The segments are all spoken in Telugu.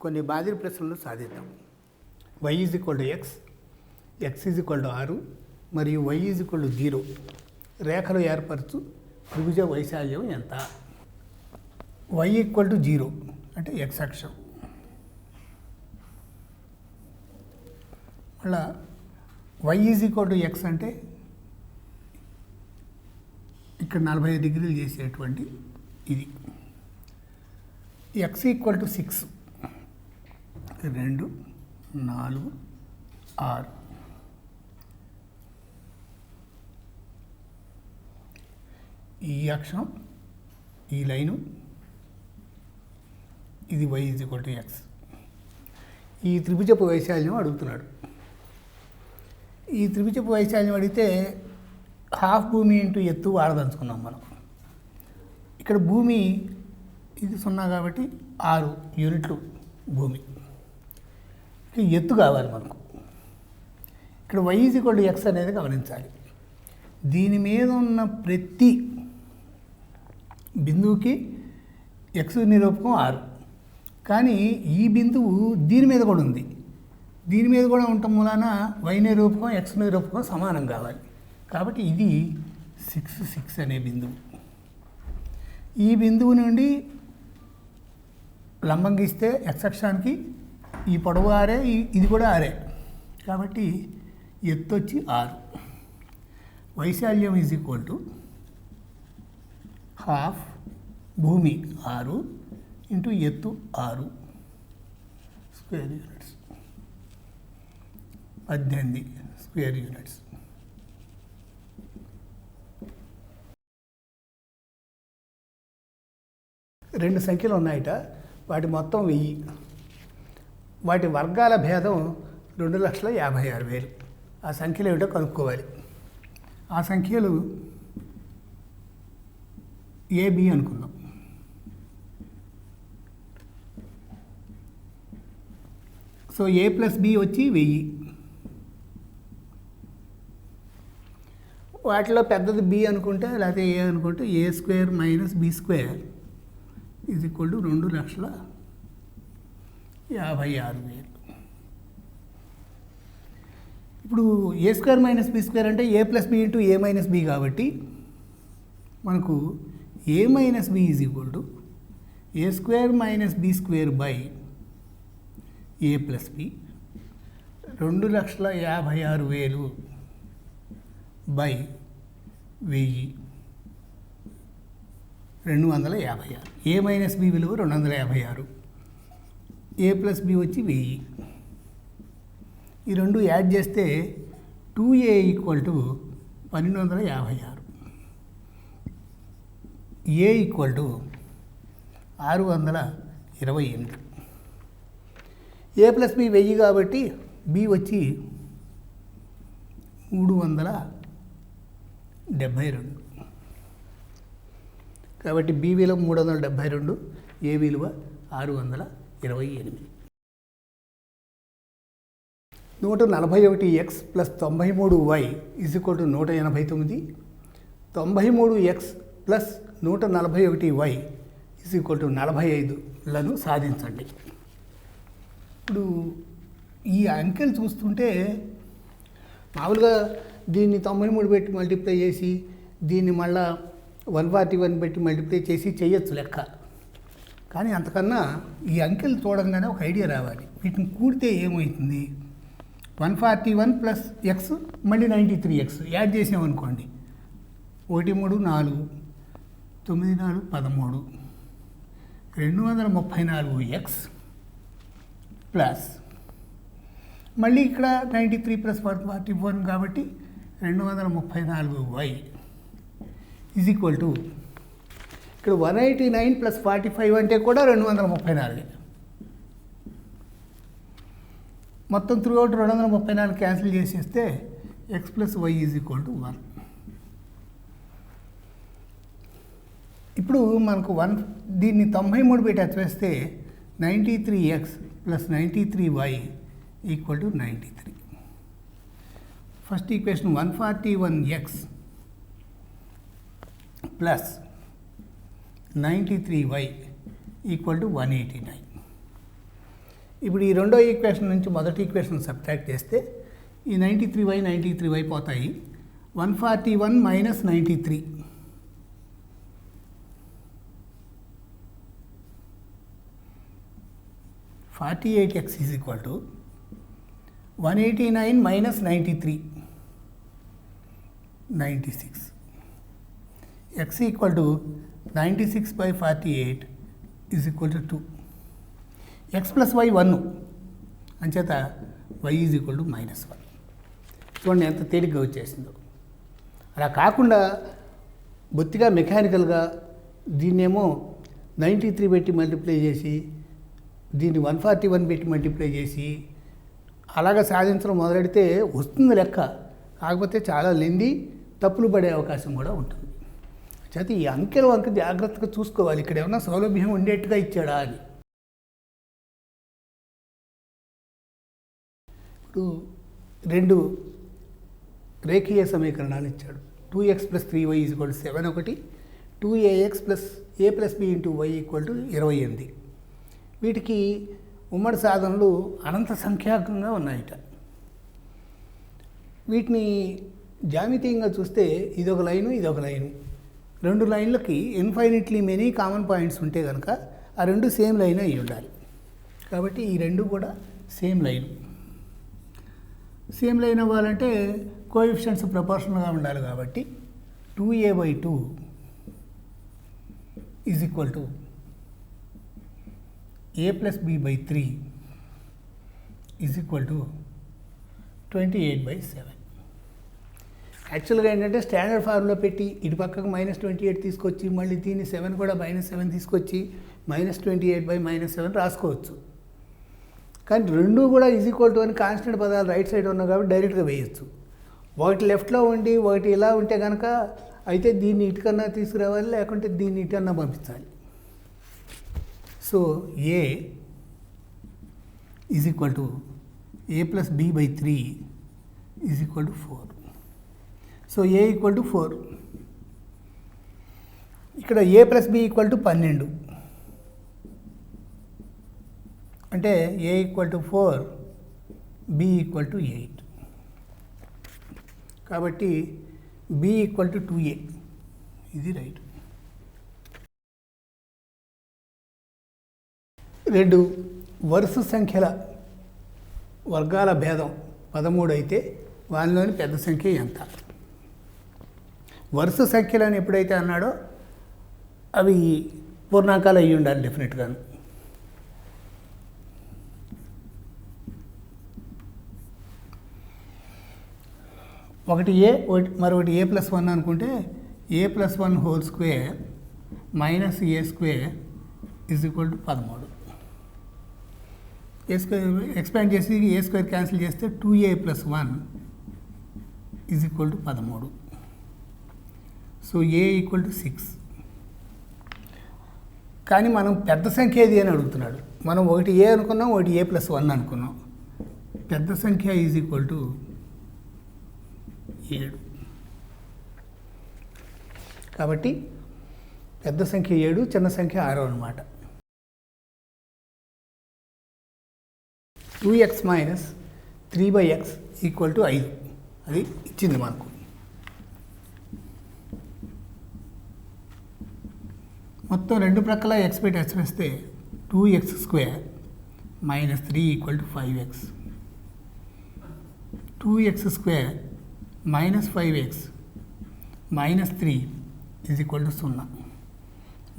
కొన్ని మాదిరి ప్రశ్నలు సాధిద్దాం. y = x, x = 6 మరియు y = 0 రేఖలు ఏర్పరచు త్రిభుజ వైశాల్యం ఎంత? y = 0 అంటే x అక్షం. మళ్ళా y = x అంటే ఇక్కడ 45 డిగ్రీలు చేసేటువంటి ఇది. x = 6 2 4 6 ఈ అక్షం ఈ లైను ఇది y = x. ఈ త్రిభుజపు వైశాల్యం అడుగుతున్నాడు. ఈ త్రిభుజపు వైశాల్యం అడిగితే హాఫ్ భూమి ఇంటూ ఎత్తు వాడదలుచుకున్నాం మనం. ఇక్కడ భూమి ఇది 0 కాబట్టి 6 యూనిట్లు భూమి. ఎత్తు కావాలి మనకు. ఇక్కడ y = x అనేది గమనించాలి. దీని మీద ఉన్న ప్రతి బిందువుకి x నిరూపకం 6, కానీ ఈ బిందువు దీని మీద కూడా ఉంది. దీని మీద కూడా ఉండటం మూలాన y నిరూపకం x నిరూపకం సమానం కావాలి. కాబట్టి ఇది 6 6 అనే బిందువు. ఈ బిందువు నుండి లంబం గీస్తే x అక్షానికి ఈ పొడవు 6, ఇది కూడా 6. కాబట్టి ఎత్తు వచ్చి 6. వైశాల్యం = హాఫ్ భూమి 6 ఇంటూ ఎత్తు 6 స్క్వేర్ యూనిట్స్ 18 స్క్వేర్ యూనిట్స్. రెండు సంఖ్యలు ఉన్నాయట, వాటి మొత్తం 1000. వాటి వర్గాల భేదం 2,56,000. ఆ సంఖ్యలు ఏమిటో కనుక్కోవాలి. ఆ సంఖ్యలు AB అనుకుందాం. సో A + B వచ్చి 1000. వాటిలో పెద్దది B అనుకుంటే, లేకపోతే A అనుకుంటే A² - B² = 2,56,000. ఇప్పుడు A² - B² అంటే A + B × A - B కాబట్టి మనకు A - B = A² - B² A + B 2,56,000 / 1000 256. A - B విలువ 256, A + B వచ్చి 1000. ఈ రెండు యాడ్ చేస్తే 2A = 1,256. A = 628. A + B 1000 కాబట్టి B వచ్చి 372. కాబట్టి B విలువ 372, A విలువ 628. 141x + 93y = 189. 93x + 141y = 45లను సాధించండి. ఇప్పుడు ఈ అంకెలు చూస్తుంటే మామూలుగా దీన్ని 93 పెట్టి మల్టిప్లై చేసి దీన్ని మళ్ళా 141 పెట్టి మల్టిప్లై చేసి చేయొచ్చు లెక్క. కానీ అంతకన్నా ఈ అంకెలు చూడంగానే ఒక ఐడియా రావాలి. వీటిని కూడితే ఏమవుతుంది? 141 + x మళ్ళీ 93x యాడ్ చేసామనుకోండి, 1 3 4 9 4 13 234x ప్లస్ మళ్ళీ ఇక్కడ 93 + 141 కాబట్టి 234y = ఇక్కడ 189 + 45 అంటే కూడా 234. మొత్తం త్రూ అవుట్ 234 క్యాన్సిల్ చేసేస్తే x + y = 1. ఇప్పుడు మనకు దీన్ని 93 పెట్టి అతివేస్తే 93x + 93y = 93. First equation 141x plus 93y = 189. ఇప్పుడు ఈ రెండో ఈక్వేషన్ నుంచి మొదటి ఈక్వేషన్ సబ్ట్రాక్ట్ చేస్తే ఈ 93y 93y పోతాయి. 141 minus 93 48x is equal to 189 minus 93 96. x equal to 96 by 48 is equal to 2. x plus y 1 అంచేత y ఈజ్ ఈక్వల్ టు -1. చూడండి ఎంత తేలిగ్గా వచ్చేసిందో. అలా కాకుండా బొత్తిగా మెకానికల్గా దీన్నేమో 93 పెట్టి మల్టిప్లై చేసి దీన్ని 141 పెట్టి మల్టిప్లై చేసి అలాగ సాధించడం మొదలెడితే వస్తుంది లెక్క. కాకపోతే చాలా లెంది, తప్పులు పడే అవకాశం కూడా ఉంటుంది. చేత ఈ అంకెలు జాగ్రత్తగా చూసుకోవాలి, ఇక్కడ ఏమన్నా సౌలభ్యం ఉండేట్టుగా ఇచ్చాడా అని. ఇప్పుడు రెండు రేఖీయ సమీకరణాలు ఇచ్చాడు. 2x plus 3y is equal to 7 ఒకటి, 2ax plus a plus b into y equal to 28. వీటికి ఉమ్మడి సాధనలు అనంత సంఖ్యాకంగా ఉన్నాయట. వీటిని జామితీయంగా చూస్తే ఇదొక లైను, ఇదొక లైను. రెండు లైన్లకి ఇన్ఫైనిట్లీ మెనీ కామన్ పాయింట్స్ ఉంటే కనుక ఆ రెండు సేమ్ లైన్ అయి ఉండాలి. కాబట్టి ఈ రెండు కూడా సేమ్ లైన్. సేమ్ లైన్ అవ్వాలంటే కోఎఫిషియెంట్స్ ప్రపోర్షనల్గా ఉండాలి. కాబట్టి 2a/2 is equal to a plus b/3 is equal to 28/7. యాక్చువల్గా ఏంటంటే స్టాండర్డ్ ఫార్ములా పెట్టి ఇటు పక్కకు -28 తీసుకొచ్చి మళ్ళీ దీన్ని 7 కూడా -7 తీసుకొచ్చి -28/-7 రాసుకోవచ్చు. కానీ రెండు కూడా ఈజ్ ఈక్వల్ టు అని కాన్స్టెంట్ పదాలు రైట్ సైడ్ ఉన్నాయి కాబట్టి డైరెక్ట్గా వేయచ్చు. ఒకటి లెఫ్ట్లో ఉండి ఒకటి ఇలా ఉంటే కనుక అయితే దీన్ని ఇటుకన్నా తీసుకురావాలి, లేకుంటే దీన్ని ఇటన్నా పంపించాలి. So a is equal to a plus b/3 is equal to 4. So a equal to 4. ఇక్కడ a plus b equal to 12. అంటే a equal to 4, b equal to 8. కాబట్టి b ఈక్వల్ టు 2a. ఇది రైట్. రెండు వరుస సంఖ్యల వర్గాల భేదం 13 అయితే వానిలోని పెద్ద సంఖ్య ఎంత? వరుస సంఖ్యలను ఎప్పుడైతే అన్నాడో అవి పూర్ణాంకాలు అయ్యి ఉండాలి డెఫినెట్గాను. ఒకటి ఏ మరొకటి a+1 అనుకుంటే a+1 whole square minus a² is equal to 13. a² expand చేసి a² క్యాన్సిల్ చేస్తే 2a+1 is equal to 13. So a equal to 6. కానీ మనం పెద్ద సంఖ్య ఏది అని అడుగుతున్నాడు. మనం ఒకటి a అనుకున్నాం, ఒకటి a+1 అనుకున్నాం. పెద్ద సంఖ్య ఈజ్ ఈక్వల్ టు 7. కాబట్టి పెద్ద సంఖ్య 7, చిన్న సంఖ్య 6 అన్నమాట. 2x minus 3/x equal to 5. అది ఇచ్చింది మనకు. మొత్తం రెండు ప్రక్కల x పెట్టి వేస్తే 2x² minus 3 equal to 5x. 2x² minus 5x minus 3 is equal to 0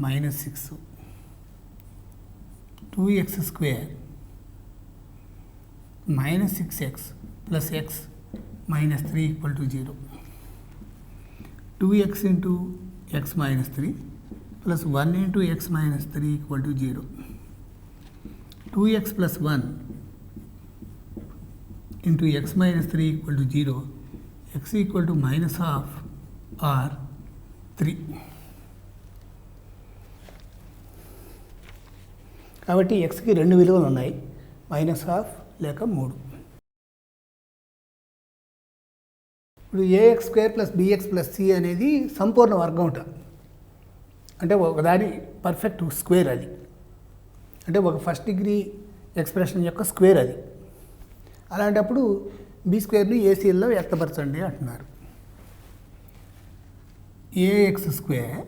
minus 6. 2x² minus 6x plus x minus 3 equal to 0. 2x into x minus 3 plus 1 into x minus 3 equal to 0. 2x plus 1 into x minus 3 equal to 0. x equal to -12 or 3. కాబట్టి xకి రెండు విలువలు ఉన్నాయి, -12 లేక 3. ఇప్పుడు ax² plus bx plus c అనేది సంపూర్ణ వర్గం అంటే ఒకదాని పర్ఫెక్ట్ స్క్వేర్ అది. అంటే ఒక ఫస్ట్ డిగ్రీ ఎక్స్ప్రెషన్ యొక్క స్క్వేర్ అది. అలాంటప్పుడు బి స్క్వేర్ని ఏసీఎల్లో వ్యక్తపరచండి అంటున్నారు. ఏఎక్స్ స్క్వేర్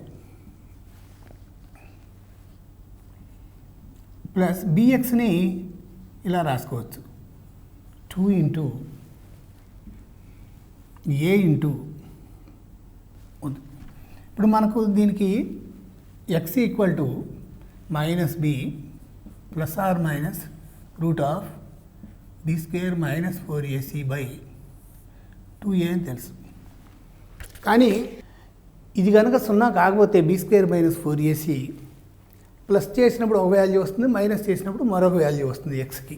ప్లస్ బిఎక్స్ని ఇలా రాసుకోవచ్చు, 2 ఇంటూ ఏ ఇంటూ. ఇప్పుడు మనకు దీనికి x equal to minus b plus or minus root of b square minus 4ac by 2a అని తెలుసు. కానీ ఇది కనుక సున్నా కాకపోతే B square minus 4ac plus చేసినప్పుడు ఒక వాల్యూ వస్తుంది, మైనస్ చేసినప్పుడు మరొక వాల్యూ వస్తుంది ఎక్స్కి.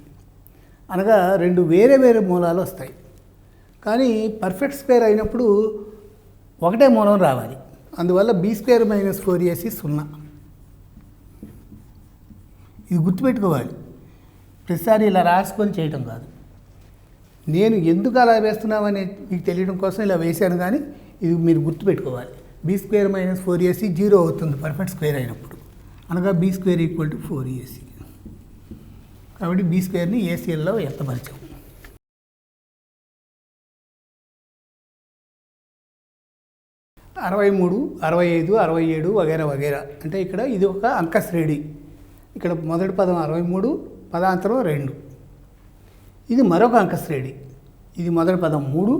అనగా రెండు వేరే వేరే మూలాలు వస్తాయి. కానీ పర్ఫెక్ట్ స్క్వేర్ అయినప్పుడు ఒకటే మూలం రావాలి. అందువల్ల బి స్క్వేర్ మైనస్ 4ac సున్నా. ఇది గుర్తుపెట్టుకోవాలి, ప్రతిసారి ఇలా రాసుకొని చేయటం కాదు. నేను ఎందుకు అలా వేస్తున్నామని మీకు తెలియడం కోసం ఇలా వేశాను, కానీ ఇది మీరు గుర్తుపెట్టుకోవాలి. బి స్క్వేర్ మైనస్ 4ac 0 అవుతుంది పర్ఫెక్ట్ స్క్వేర్ అయినప్పుడు, అనగా B square equal to 4ac. కాబట్టి బి స్క్వేర్ని ఏసీఎల్లో వ్యక్తపరిచాం. అరవై 63, 65, 67 వగైరా వగైరా. అంటే ఇక్కడ ఇది ఒక అంక శ్రేణి. ఇక్కడ మొదటి పదం 63, పదాంతరం 2. ఇది మరొక అంక శ్రేణి. ఇది మొదటి పదం 3,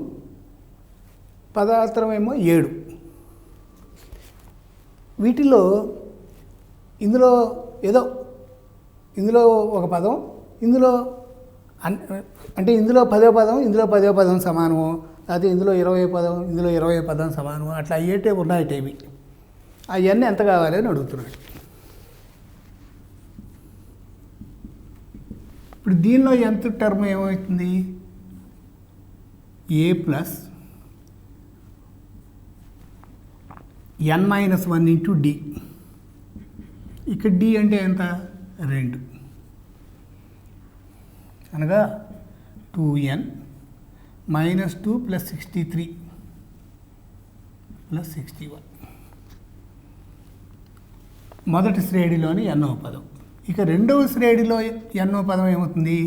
పదాంతరం ఏమో 7. వీటిలో ఇందులో ఒక పదం, ఇందులో అంటే ఇందులో 10వ పదం, ఇందులో 10వ పదం సమానము, లేకపోతే ఇందులో 20వ పదం, ఇందులో 20వ పదం సమానము, అట్లా అయ్యేటే ఉన్నాయట ఇవి. అవన్నీ ఎంత కావాలి అని అడుగుతున్నాడు. ఇప్పుడు దీనిలో ఎంత టర్మ్ ఏమవుతుంది? ఏ ప్లస్ n-1 ఇంటూ డి. ఇక్కడ డి అంటే ఎంత? 2, అనగా 2n మైనస్ 2 ప్లస్ 63 ప్లస్ 61. మొదటి శ్రేణిలోని ఎన్నో పదం. ఇక రెండవ శ్రేణిలో ఎన్నో పదం ఏమవుతుంది?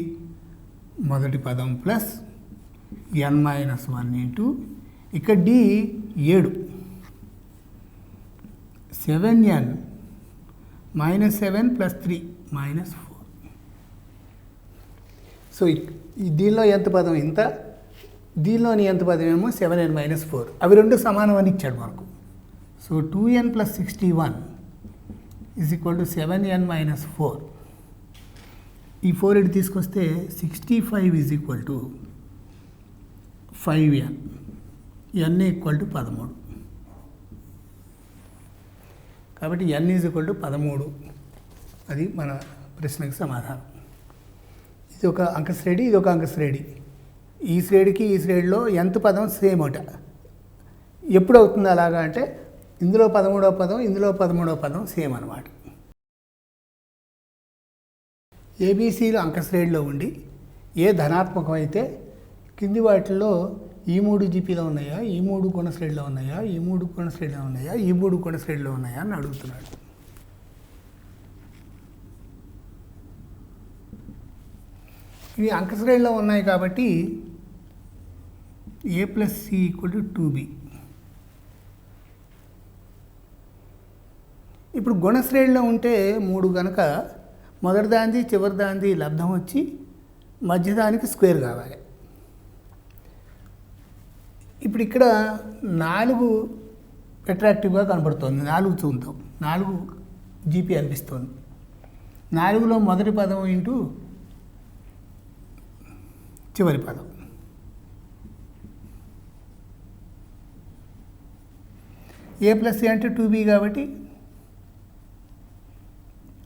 మొదటి పదం ప్లస్ n-1 ఇంటూ ఇక్కడ d 7, 7n minus 7 plus 3 minus 4. So దీనిలో ఎంత పదం ఇంత, దీనిలోని ఎంత పదం ఏమో 7n మైనస్ 4. అవి రెండు సమానం అని ఇచ్చాడు మనకు. So 2n plus 61 is equal to 7n minus 4. ఈ 4 ఇటు తీసుకొస్తే 65 is equal to 5n, n equal to 13. కాబట్టి n ఈజ్ ఈక్వల్ టు 13. అది మన ప్రశ్నకు సమాధానం. ఇది ఒక అంక శ్రేణి, ఇది ఒక అంక శ్రేణి. ఈ శ్రేణికి ఈ శ్రేణిలో ఎంత పదం సేమ్ అట. ఎప్పుడు అవుతుంది అలాగా అంటే ఇందులో 13వ పదం, ఇందులో 13వ పదం సేమ్ అన్నమాట. ఏబీసీలు అంక శ్రేణిలో ఉండి ఏ ధనాత్మకం అయితే కింది వాటిల్లో ఈ 3 జీపీలో ఉన్నాయా, ఈ 3 గుణ శ్రేణిలో ఉన్నాయా, ఈ 3 గుణ శ్రేణిలో ఉన్నాయా, ఈ 3 గుణ శ్రేణిలో ఉన్నాయా అని అడుగుతున్నాడు. ఇవి అంక శ్రేణిలో ఉన్నాయి కాబట్టి A plus C equal to 2b. ఇప్పుడు గుణశ్రేణిలో ఉంటే 3 కనుక మొదటి దాంది చివరి దాంది లబ్ధం వచ్చి మధ్యదానికి స్క్వేర్ కావాలి. ఇప్పుడు ఇక్కడ 4 అట్రాక్టివ్గా కనబడుతుంది. 4 చూద్దాం. 4 జీపీ అనిపిస్తుంది. 4లో మొదటి పదం ఇంటూ చివరి పదం. ఏ ప్లస్ సి అంటే 2b కాబట్టి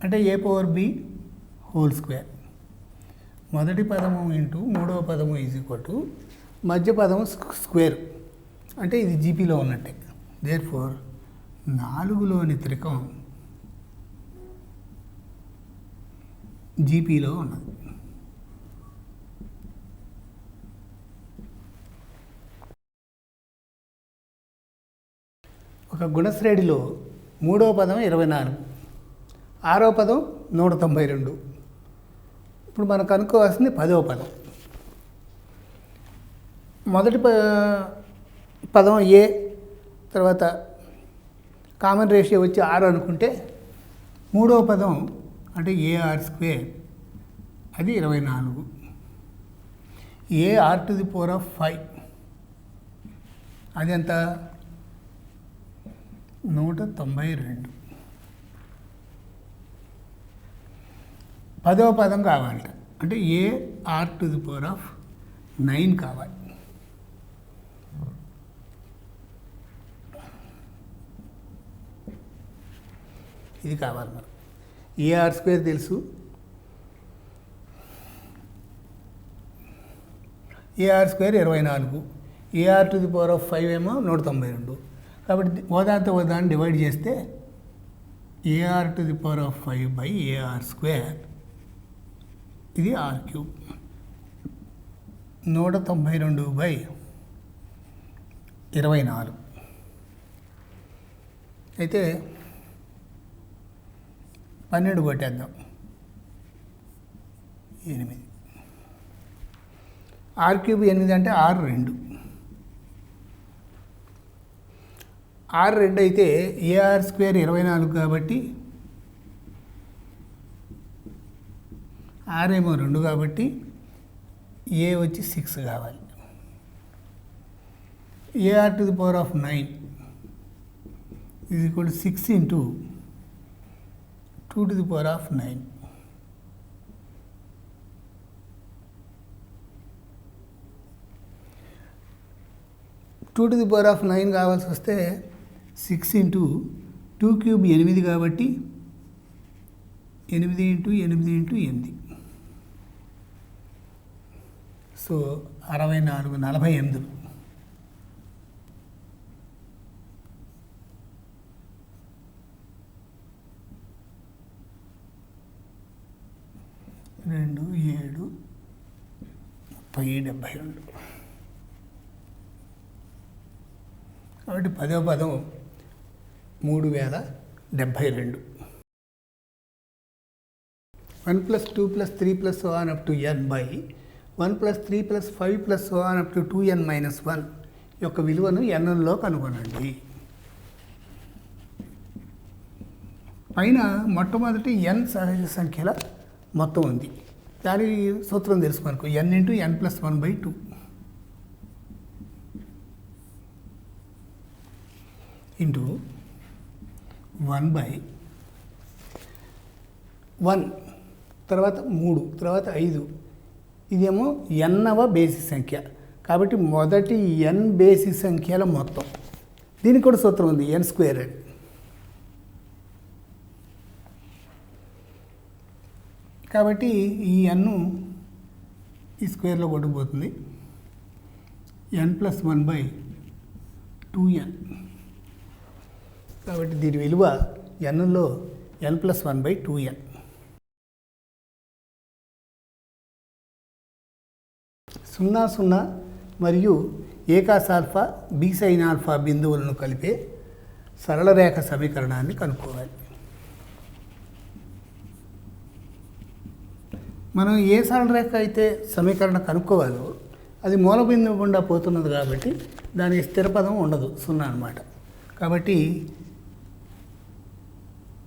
అంటే ఏ పవర్ బి హోల్ స్క్వేర్. మొదటి పదము ఇంటూ మూడవ పదము ఈజ్ ఈక్వల్ టు మధ్య పదము స్క్వేర్, అంటే ఇది జీపీలో ఉన్నట్టే. దేర్ఫోర్ 4లోని త్రికం జీపీలో ఉన్నది. ఒక గుణశ్రేణిలో మూడవ పదం 24, ఆరవ పదం 192, ఇప్పుడు మనం కనుక్కోవాల్సింది 10వ పదం. మొదటి పదం ఏ, తర్వాత కామన్ రేషియో వచ్చి 6 అనుకుంటే 3వ పదం అంటే AR², అది 24. AR⁵ అది ఎంత? 192. 10వ పదం కావాలంట, అంటే AR⁹ కావాలి. ఇది కావాలి మనం. AR² తెలుసు, AR² 24, AR⁵ ఏమో 192. కాబట్టి ఓదాన్ని డివైడ్ చేస్తే AR⁵ బై AR², ఇది R³ 192/24. అయితే 12 కొట్టేద్దాం, 8. R³ 8 అంటే R2. R2 అయితే AR² 24 కాబట్టి R ఏమో 2 కాబట్టి A వచ్చి 6 కావాలి. AR⁹ is equal to 6 into 2⁹. 2⁹ కావాల్సి వస్తే 6 ఇంటూ 2³ 8 కాబట్టి 8 ఇంటూ 8 ఇంటూ 8. సో 64, 48. రెండు 7 30 72. కాబట్టి 10వ పదం 3072. 1 + 2 + 3 + so on up to n by 1 + 3 + 5 + so on up to 2n - 1 యొక్క విలువను nలో కనుగొనండి. పైన మొట్టమొదటి n సహజ సంఖ్యల మొత్తం ఉంది. దాని సూత్రం తెలుసు మనకు, n × n+1/2. ఇంటూ 1/1, తర్వాత 3, తర్వాత 5. ఇదేమో nవ బేసి సంఖ్య కాబట్టి మొదటి n బేసి సంఖ్యల మొత్తం. దీనికి కూడా సూత్రం ఉంది, n². కాబట్టి ఈ n ఈ స్క్వేర్లో కొట్టుకుపోతుంది, n+1/2n. కాబట్టి దీని విలువ nలో n+1/2n. 0 మరియు a cos α b sin α బిందువులను కలిపే సరళ రేఖ సమీకరణాన్ని కనుక్కోవాలి. మనం ఏ సరళ రేఖ అయితే సమీకరణం కనుక్కోవాలో అది మూల బిందువు గుండా పోతున్నది కాబట్టి దానికి స్థిరపదం ఉండదు, 0 అన్నమాట. కాబట్టి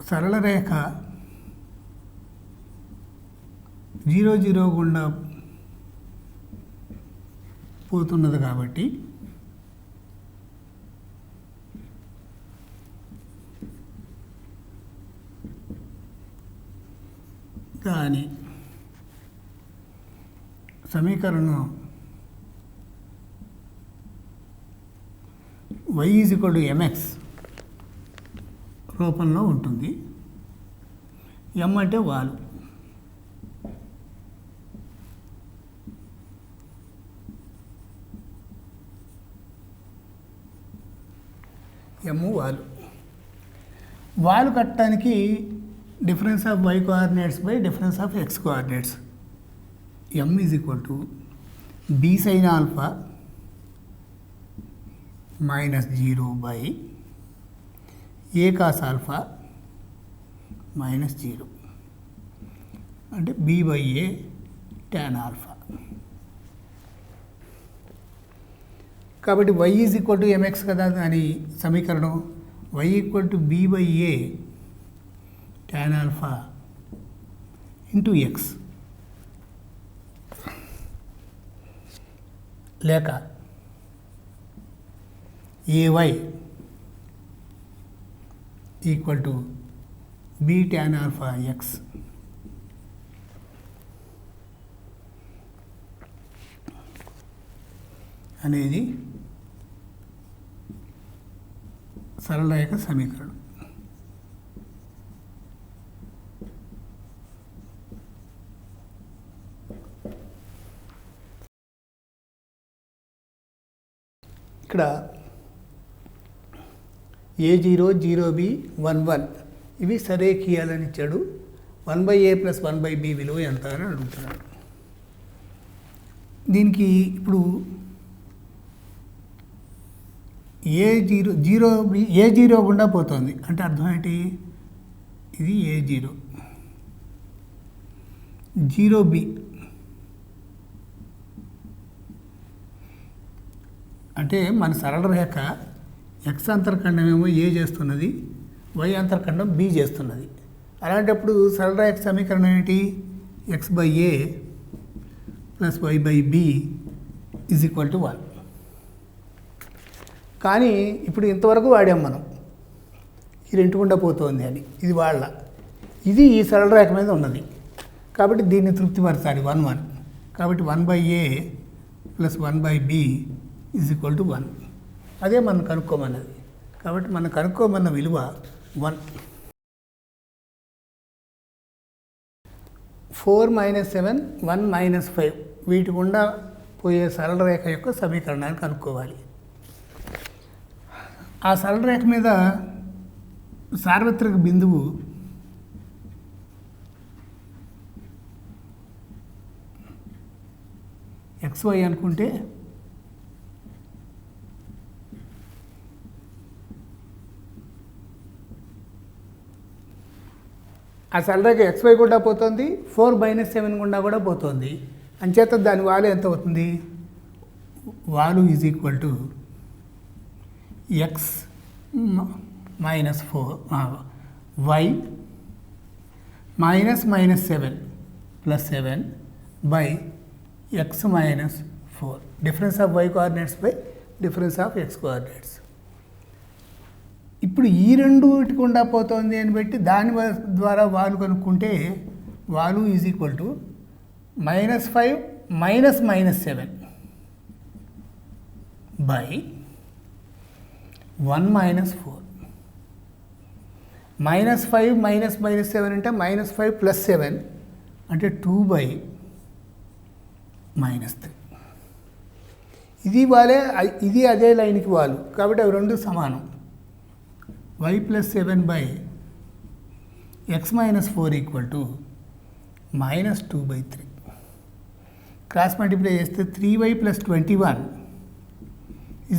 సరళ రేఖ 0, 0 గుండా పోతున్నది కాబట్టి దాని సమీకరణం y = mx రూపంలో ఉంటుంది. m అంటే వాలు, వాలు కట్టడానికి difference of y coordinates by difference of x coordinates. m = b sin α -0 by a cos α -0. అంటే b/a tan ఆల్ఫా. కాబట్టి y is equal to mx కదా దాని సమీకరణం. y equal to b/a tan alpha into x లేక ay equal to b tan alpha x అనేది సరళ రేఖ సమీకరణం. ఇక్కడ a0 0b 1 1 ఇవి సరేఖీయాలని ఇచ్చాడు. 1/a + 1/b విలువ ఎంత అని అడుగుతున్నాడు. దీనికి ఇప్పుడు a0 గుండా పోతుంది అంటే అర్థం ఏంటి? ఇది a0 0b అంటే మన సరళ రేఖ x అంతర్ఖండం ఏమో a చేస్తున్నది, y అంతర్ఖండం b చేస్తున్నది. అలాంటప్పుడు సరళ రేఖ సమీకరణం ఏంటి? x/a + y/b = 1. కానీ ఇప్పుడు ఇంతవరకు వాడాం మనం ఈ రెండు గుండా పోతుంది అని. ఇది వాళ్ళ ఇది ఈ సరళ రేఖ మీద ఉన్నది కాబట్టి దీన్ని తృప్తిపరచాలి 1 1. కాబట్టి 1/a + 1/b = 1. అదే మనం కనుక్కోమన్నది. కాబట్టి మనం కనుక్కోమన్న విలువ 1. 4 - 7 1 - 5 వీటి గుండా పోయే సరళ రేఖ యొక్క సమీకరణాన్ని కనుక్కోవాలి. ఆ సరళ రేఖ మీద సార్వత్రిక బిందువు xy అనుకుంటే ఆ సరళరేఖ xy గుండా పోతుంది, 4 - 7 గుండా కూడా పోతుంది. అంచేత దాని వాలు ఎంత అవుతుంది? వాలు is equal to x - 4 y -7 + 7 by x - 4 difference of y coordinates by difference of x coordinates. ఇప్పుడు ఈ రెండుటి గుండా పోతుంది అని బట్టి దాని ద్వారా వాలు కనుక్కుంటే వాలు ఈజ్ ఈక్వల్ టు -5 - -7 బై 1 - 4. -5 - -7 అంటే -5 + 7 అంటే 2/-3. ఇది వాలే, ఇది అదే లైన్కి వాలు కాబట్టి అవి రెండు సమానం. y + 7 by x - 4 = -2/3. Cross multiply చేస్తే 3y + 21 =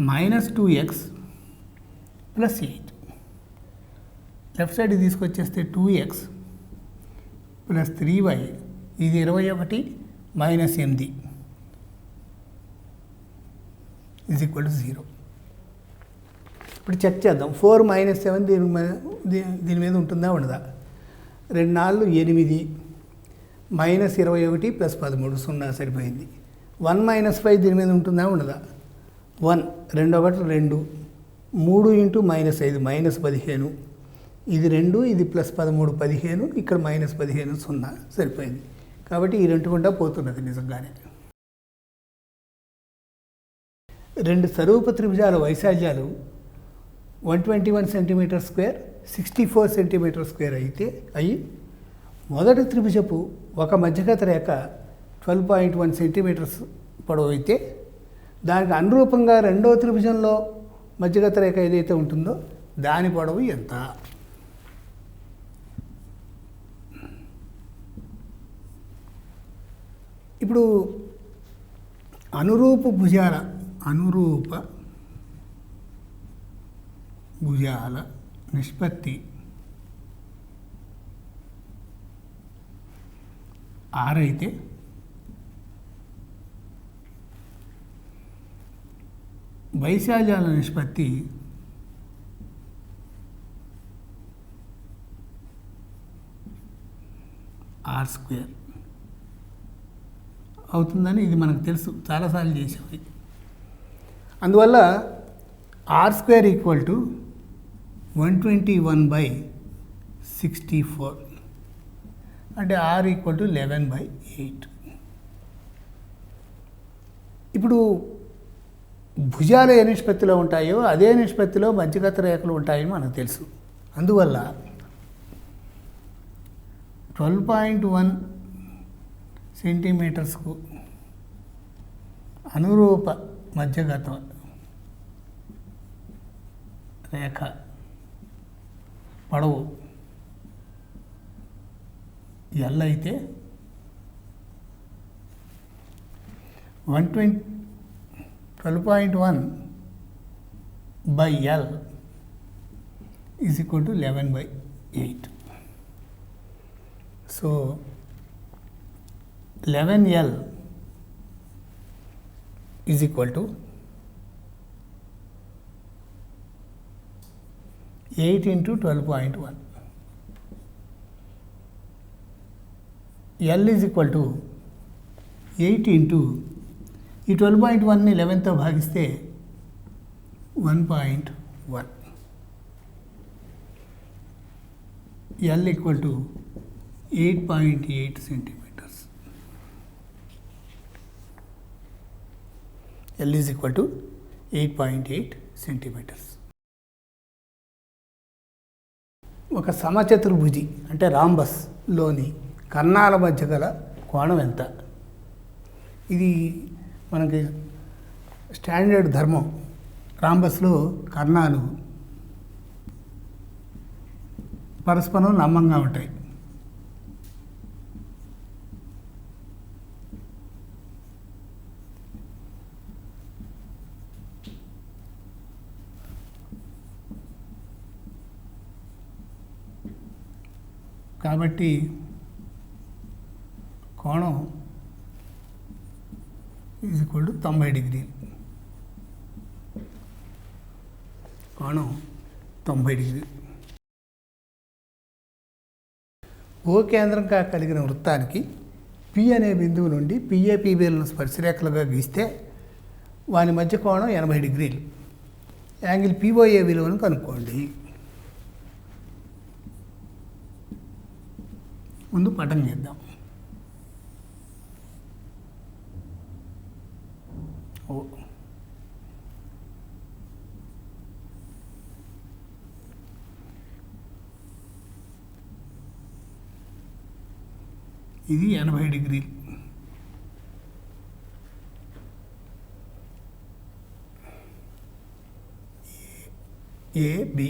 -2x + 8. Left side తీసుకొచ్చేస్తే 2x + 3y ఇది 21 - 8 = 0. ఇప్పుడు చెక్ చేద్దాం. 4 - 7 దీని మీద ఉంటుందా ఉండదా? 2 4 8 -21 + 13 0 సరిపోయింది. 1 - 5 దీని మీద ఉంటుందా ఉండదా? 1 2 1 2 3 × -5 -15 ఇది 2 ఇది +13 15 ఇక్కడ -15 0 సరిపోయింది. కాబట్టి ఈ రెండు గుండా పోతున్నది నిజంగానే. రెండు సరూప త్రిభుజాల వైశాల్యాలు 121 cm² 64 cm² అయితే మొదటి త్రిభుజపు ఒక మధ్యగత రేఖ 12.1 cm పొడవు అయితే దానికి అనురూపంగా రెండవ త్రిభుజంలో మధ్యగత రేఖ ఏదైతే ఉంటుందో దాని పొడవు ఎంత? ఇప్పుడు అనురూప భుజాల నిష్పత్తి ఆర్ అయితే వైశాల్యాల నిష్పత్తి ఆర్ స్క్వేర్ అవుతుందని ఇది మనకు తెలుసు, చాలాసార్లు చేసాము. అందువల్ల ఆర్ స్క్వేర్ ఈక్వల్ టు 121/64 అంటే ఆర్ ఈక్వల్ టు 11/8. ఇప్పుడు భుజాలు ఏ నిష్పత్తిలో ఉంటాయో అదే నిష్పత్తిలో మధ్యగత రేఖలు ఉంటాయని మనకు తెలుసు. అందువల్ల 12.1 సెంటీమీటర్స్కు అనురూప మధ్యగత రేఖ పొడవు ఎల్ అయితే 12.1/L is equal to 11/8. So 11L is equal to 8 × 12.1. L is equal to 8 into ఈ 12.1ని 11తో భాగిస్తే 1.1. L equal to 8.8 centimetres. L is equal to 8.8 centimetres. ఒక సమచతుర్భుజి అంటే రాంబస్లోని కర్ణాల మధ్య గల కోణం ఎంత? ఇది మనకి స్టాండర్డ్ ధర్మం. రాంబస్లో కర్ణాలు పరస్పరం లంబంగా ఉంటాయి. కాబట్టి కోణం ఈజ్ ఈక్వల్ టు 90 డిగ్రీలు. కోణం 90 డిగ్రీలు. ఓ కేంద్రంగా కలిగిన వృత్తానికి పి అనే బిందువు నుండి పిఏపిబిలను స్పర్శరేఖలుగా గీస్తే వాని మధ్య కోణం 80 డిగ్రీలు. యాంగిల్ పిఓఏ విలువను కనుక్కోండి. ముందు పటం చేద్దాం. ఓ ఇది 80 డిగ్రీలు. ఏబి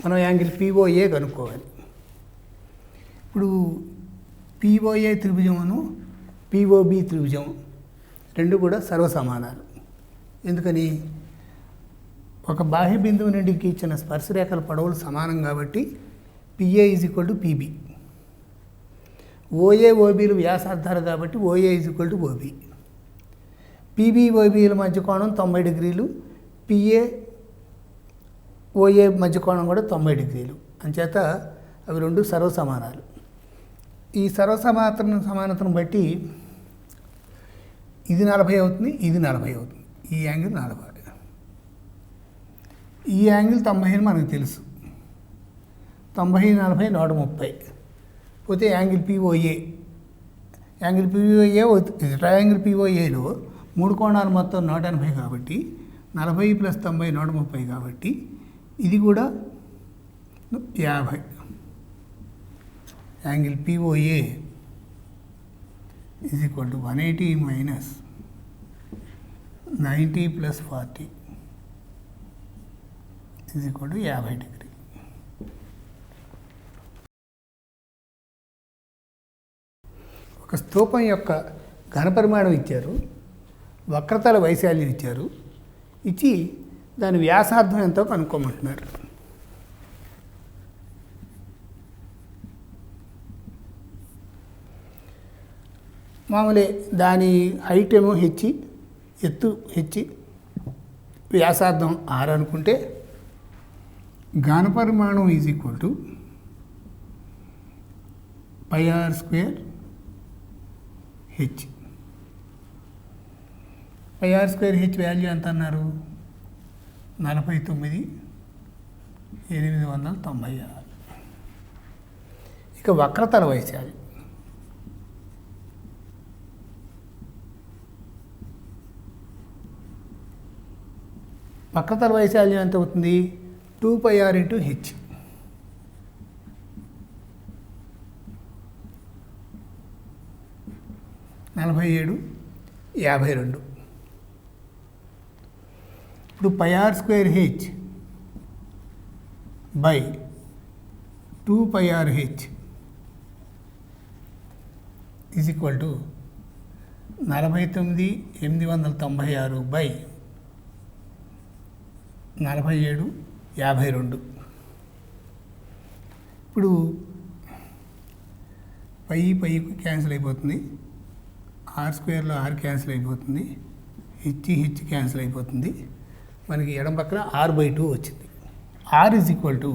మనం యాంగిల్ పిఓఏ కనుక్కోవాలి. ఇప్పుడు పిఓఏ త్రిభుజమును పిఓబి త్రిభుజం రెండు కూడా సర్వసమానాలు. ఎందుకని? ఒక బాహ్య బిందువు నుండి గీచిన స్పర్శరేఖల పొడవులు సమానం కాబట్టి PA is equal to PB. OA ఓబీలు వ్యాసార్థాలు కాబట్టి OA is equal to OB. PB ఓబీల మధ్య కోణం 90 డిగ్రీలు. పిఏ ఓఏ మధ్య కోణం కూడా 90 డిగ్రీలు. అంచేత అవి రెండు సర్వసమానాలు. ఈ సమానతను బట్టి ఇది 40 అవుతుంది, ఇది 40 అవుతుంది. ఈ యాంగిల్ 40. ఈ యాంగిల్ 90 అని మనకు తెలుసు. 90, 40, 130. పోతే angle POA. Angle POA triangle పిఓఏలో 3 కోణాలు మొత్తం 180 కాబట్టి 40 + 90 130 కాబట్టి ఇది కూడా 50. Angle POA is equal to 180 - 90 + 40 is equal to 50 degree. ఒక స్తూపం యొక్క ఘనపరిమాణం ఇచ్చారు, వక్రతల వైశాల్యం ఇచ్చారు, ఇచ్చి దాని వ్యాసార్థం ఎంతో కనుక్కోమంటున్నారు. మామూలే దాని హైట్ ఏమో హెచ్, ఎత్తు హెచ్, వ్యాసార్థం ఆర్ అనుకుంటే ఘనపరిమాణం is equal to pi R square H. Pi R square H value ఎంత అన్నారు? 49,896. ఇక వక్రతల వైశాల్యం ఎంత అవుతుంది? 2πr into H. (47, 52). ఇప్పుడు πr square h by 2πr h is equal to 49,896 by 47, 52. ఇప్పుడు పైకి క్యాన్సిల్ అయిపోతుంది, ఆర్ స్క్వేర్లో ఆర్ క్యాన్సిల్ అయిపోతుంది, హెచ్ క్యాన్సిల్ అయిపోతుంది. మనకి ఎడం పక్కన r/2 వచ్చింది. R is equal to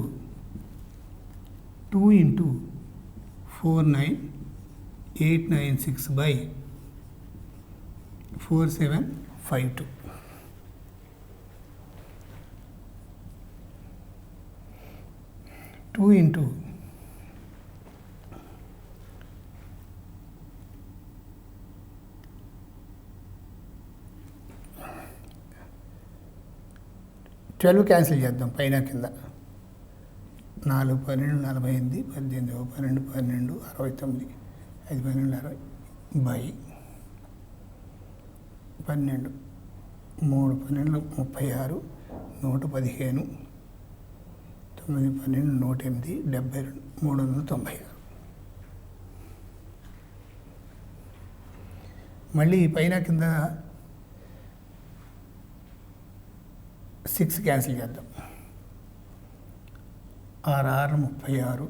2 into 49,896 by 4752. 2 into 12 cancel చేద్దాం పైన కింద. 4, 12, 48, 18, 12, 12, 69, 5, 12, 60 బై 12, 3, 12, 36, 115, 9, 12, 108, 72, 396. మళ్ళీ పైన కింద 6 క్యాన్సిల్ చేద్దాం. 6, 36,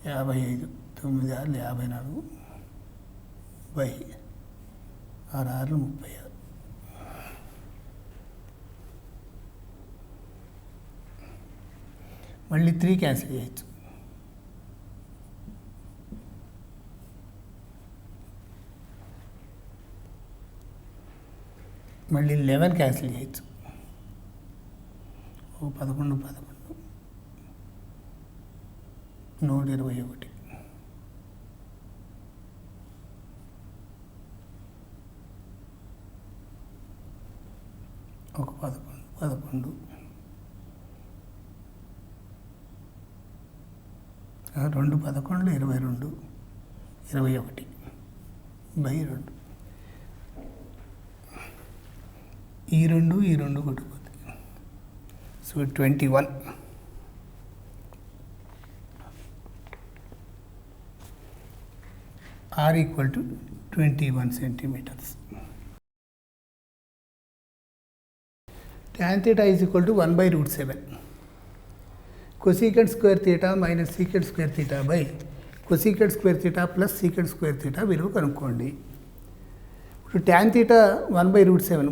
55, 9, 54 బై 6, 36. మళ్ళీ 3 క్యాన్సిల్ చేయొచ్చు. మళ్ళీ 11 క్యాన్సిల్ చేయొచ్చు. 11, 121. ఒక 11, 2, 11, 22, 21 బై 2. ఈ రెండు కొట్టుకుపోతాయి. So 21. R equal to 21 centimetres. tan theta is equal to 1/√7. cosecant square theta minus secant square theta by cosecant square theta plus secant square theta విలువ కనుక్కోండి. ఇప్పుడు tan theta 1/√7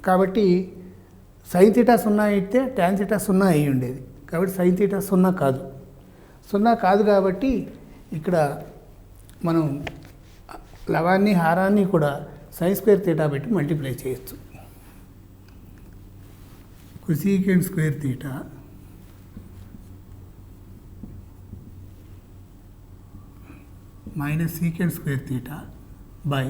కాబట్టి sin theta 0 అయితే tan theta 0 అయి ఉండేది. కాబట్టి sin theta 0 కాదు. 0 కాదు కాబట్టి ఇక్కడ మనం లవాన్ని హారాన్ని కూడా sin స్క్వేర్ theta పెట్టి మల్టిప్లై చేయొచ్చు. cosecant square theta minus secant square theta by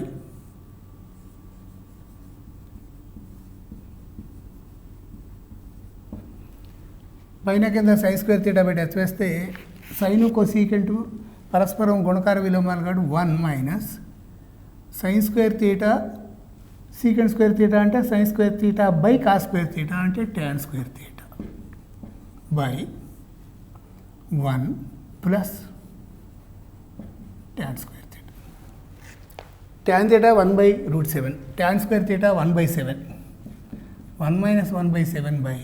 పైన కింద sin స్క్వేర్ theta పెట్టి ఎత్తివేస్తే సైను కొసీకెంటు పరస్పరం గుణకార విలోమాలు కాదు 1 minus sin square theta secant square theta అంటే sin square theta by cos square theta అంటే tan square theta by 1 plus tan square theta. tan theta 1/√7, tan square theta 1/7, 1 minus 1/7 by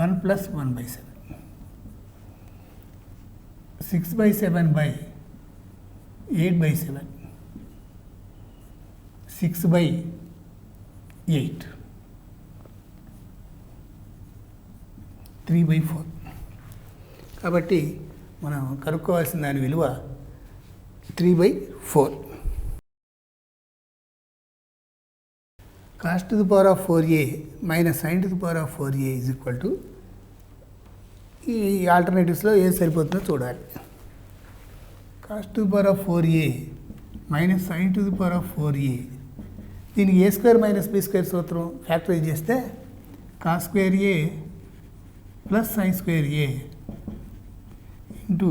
1 plus 1/7, 6/7 by 8/7, 6/8, 3/4. కాబట్టి మనం కనుక్కోవాల్సిన దాని విలువ 3/4. cos to the power of 4a minus sin to the power of 4a is equal to, ఈ ఆల్టర్నేటివ్స్లో ఏది సరిపోతుందో చూడాలి. cos to the power of 4a minus sin to the power of 4a, దీనికి a square minus b square సూత్రం ఫ్యాక్టరైజ్ చేస్తే cos square a plus sin square a into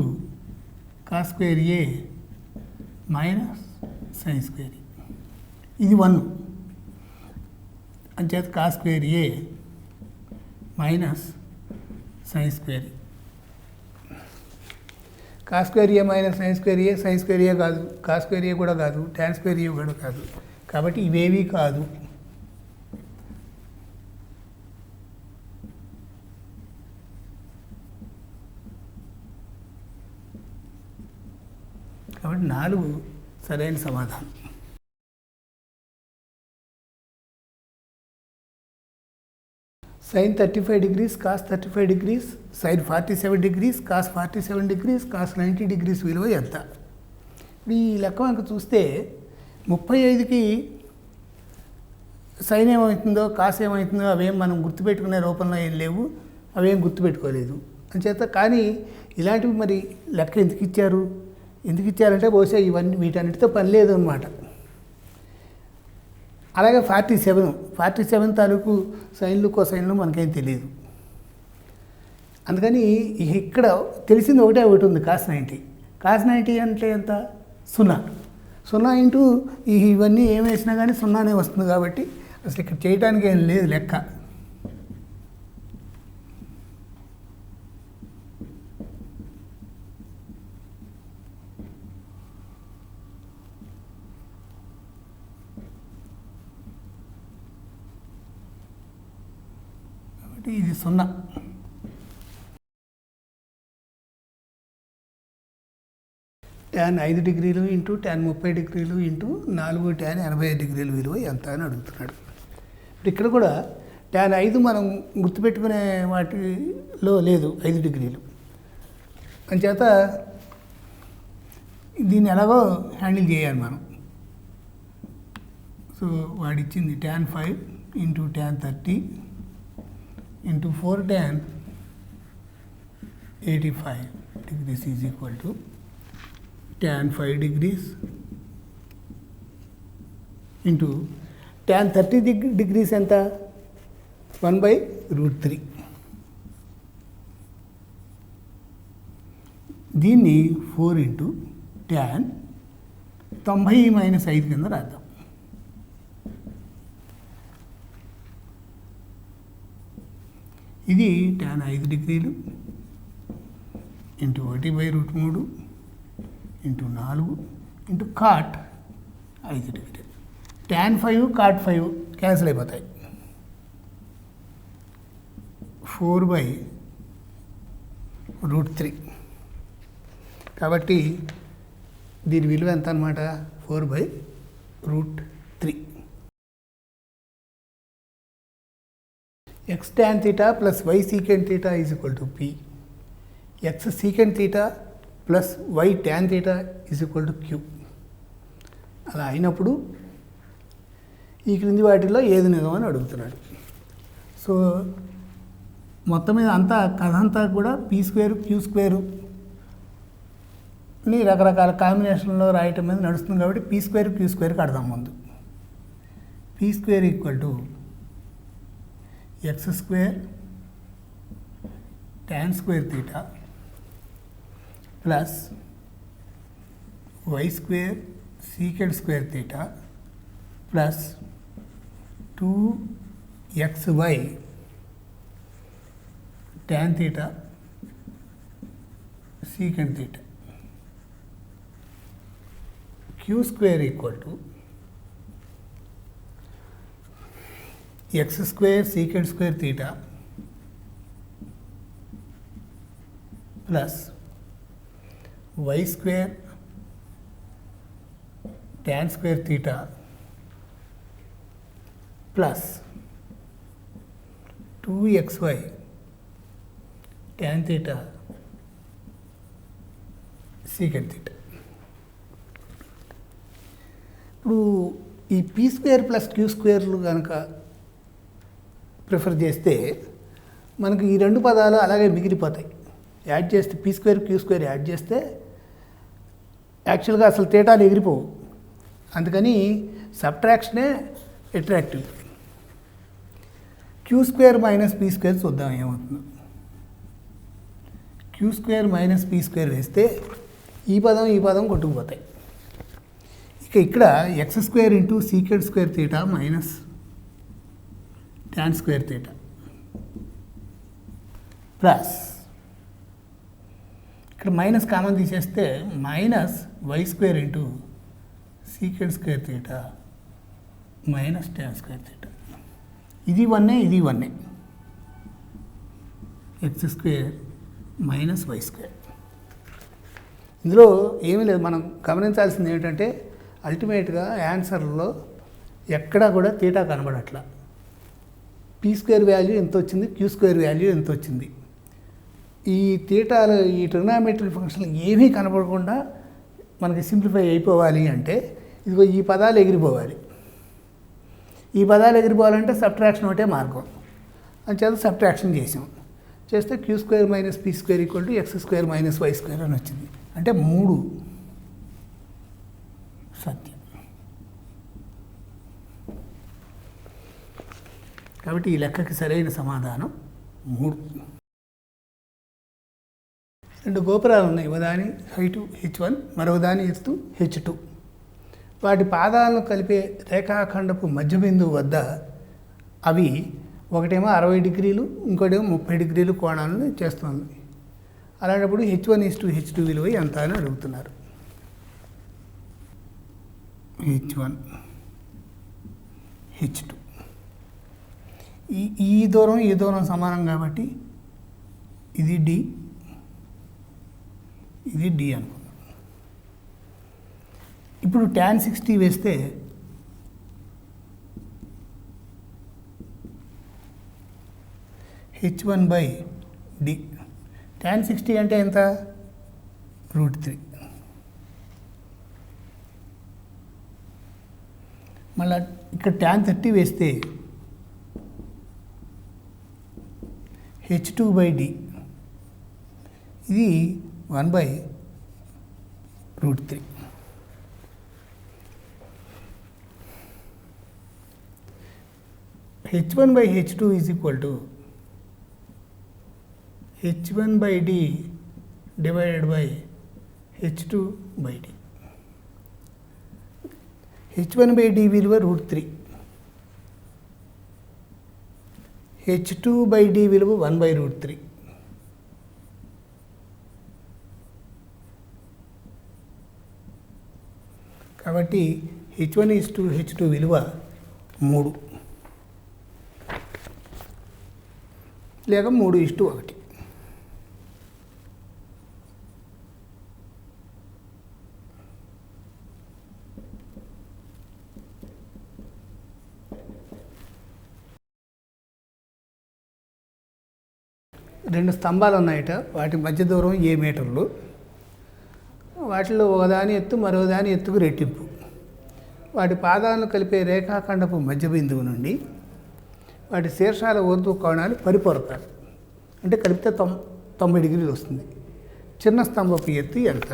cos square a minus sin square a, ఇది 1. అంచేత cos square a minus sin square a. cos square a minus sin square a, sin square a కాదు, cos స్క్వేర్ a కూడా కాదు, tan స్క్వేర్ a కూడా కాదు. కాబట్టి ఇవేవి కాదు. కాబట్టి 4 సరైన సమాధానం. sin 35 degrees, cos 35 degrees, sin 47 degrees, cos 47 degrees, cos 90 degrees విలువ ఎంత? ఇప్పుడు ఈ లెక్క మనకు చూస్తే 35కి సైన్ ఏమవుతుందో కాస్ ఏమవుతుందో అవేం మనం గుర్తుపెట్టుకునే రూపంలో ఏం లేవు, అవేం గుర్తుపెట్టుకోలేదు అంచేత. కానీ ఇలాంటివి మరి లెక్క ఎందుకు ఇచ్చారంటే బహుశా ఇవన్నీ వీటన్నిటితో పని లేదు అన్నమాట. అలాగే 47 తాలూకు సైన్లు కోసైన్లు మనకేం తెలియదు. అందుకని ఇక్కడ తెలిసింది ఒకటి ఉంది, cos 90. cos 90 అంటే ఎంత? 0 ఇంటూ ఇవన్నీ ఏం వేసినా కానీ 0నే వస్తుంది. కాబట్టి అసలు ఇక్కడ చేయడానికి ఏం లేదు లెక్క. కాబట్టి ఇది 0. tan 5 డిగ్రీలు ఇంటూ tan 30 డిగ్రీలు ఇంటూ 4 tan 85 డిగ్రీలు విలువ ఎంత అని అడుగుతున్నాడు. ఇప్పుడు ఇక్కడ కూడా tan 5 మనం గుర్తుపెట్టుకునే వాటిలో లేదు 5 డిగ్రీలు. అంచేత దీన్ని ఎలాగో హ్యాండిల్ చేయాలి మనం. సో వాడిచ్చింది tan 5 into tan 30 into 4 tan 85 degrees is equal to tan 5 degrees into tan 30 degrees ఎంత? 1/√3. దీన్ని 4 ఇంటూ tan 90 - 5 కింద రాద్దాం. ఇది tan 5 డిగ్రీలు ఇంటూ 1/√3 ఇంటూ 4 ఇంటూ cot 5 డిగ్రీలు. tan 5 cot 5 క్యాన్సిల్ అయిపోతాయి. 4/√3. కాబట్టి దీని విలువ ఎంత అన్నమాట? 4/√3. x tan theta plus y secant theta is equal to p. x secant theta plus y tan theta is equal to q. అలా అయినప్పుడు ఈ క్రింది వాటిల్లో ఏది నిజం అని అడుగుతున్నాడు. సో మొత్తం మీద కథ అంతా కూడా p² q² రకరకాల కాంబినేషన్లో రాయటం మీద నడుస్తుంది. కాబట్టి p² q² కడదాం ముందు. p² equal to x² tan square theta plus y² secant square theta plus 2xy tan theta secant theta. q² equal to X square secant square theta plus Y square tan square theta plus 2xy tan theta secant theta. ఇప్పుడు ఈ పీ స్క్వేర్ ప్లస్ క్యూ స్క్వేర్లు కనుక ప్రిఫర్ చేస్తే మనకు ఈ రెండు పదాలు అలాగే మిగిలిపోతాయి. యాడ్ చేస్తే P square Q square add చేస్తే యాక్చువల్గా అసలు తేటాలు ఎగిరిపోవు. అందుకని సబ్ట్రాక్షనే attractive. Q square minus P square చూద్దాం ఏమవుతుందో. Q square minus P square వేస్తే ఈ పదం కొట్టుకుపోతాయి. ఇక ఇక్కడ X square into secant square theta minus tan square theta plus ఇక్కడ మైనస్ కామన్ తీసేస్తే minus why square into secant square theta minus tan square theta. ఇది వన్నే ఇది వన్నే. X square minus why square. ఇందులో ఏమీ లేదు. మనం గమనించాల్సింది ఏంటంటే అల్టిమేట్గా యాన్సర్లో ఎక్కడా కూడా తీటా కనబడట్లా. పీ స్క్వేర్ వాల్యూ ఎంత వచ్చింది, క్యూ స్క్వేర్ వాల్యూ ఎంత వచ్చింది. ఈ తీటాలు ఈ ట్రిగ్నామెట్రిక్ ఫంక్షన్లు ఏమీ కనబడకుండా మనకి సింప్లిఫై అయిపోవాలి అంటే ఇదిగో ఈ పదాలు ఎగిరిపోవాలి. ఈ పదాలు ఎగిరిపోవాలంటే సబ్ట్రాక్షన్ ఒకటే మార్గం. అంచేత సబ్ట్రాక్షన్ చేసాం. చేస్తే q square minus P square equal to x square minus why square అని వచ్చింది. అంటే 3 సత్యం. కాబట్టి ఈ లెక్కకి సరైన సమాధానం 3. 2 గోపురాలు ఉన్నాయి. ఒకదాని హైటు h1, మరొకదాని ఎత్తు h2. వాటి పాదాలను కలిపే రేఖాఖండపు మధ్య బిందువు వద్ద అవి ఒకటేమో 60 డిగ్రీలు, ఇంకోటేమో 30 డిగ్రీలు కోణాలను చేస్తుంది. అలాంటప్పుడు h1:h2 విలువ ఎంత అని అడుగుతున్నారు. h1 h2 ఈ దూరం సమానం కాబట్టి ఇది d, ఇది d అనుకుందాం. ఇప్పుడు tan 60 వేస్తే h1/d. tan 60 అంటే ఎంత? √3. మళ్ళీ ఇక్కడ tan 30 వేస్తే h2/d. ఇది 1/√3. h1/h2 is equal to h1/d divided by h2/d. h1/d విలువ √3, h2/d విలువ 1/√3. కాబట్టి h1:h2 విలువ 3 లేక 3:1. రెండు స్తంభాలు ఉన్నాయట. వాటి మధ్య దూరం ఏ మీటర్లు. వాటిలో ఒకదాని ఎత్తు మరొకదాని ఎత్తుకు రెట్టింపు. వాటి పాదాలను కలిపే రేఖాఖండపు మధ్య బిందువు నుండి వాటి శీర్షాల ఊర్ధ్వ కోణాలు పరిపొరతారు. అంటే కలిపితే 90 డిగ్రీలు వస్తుంది. చిన్న స్తంభపు ఎత్తు ఎంత?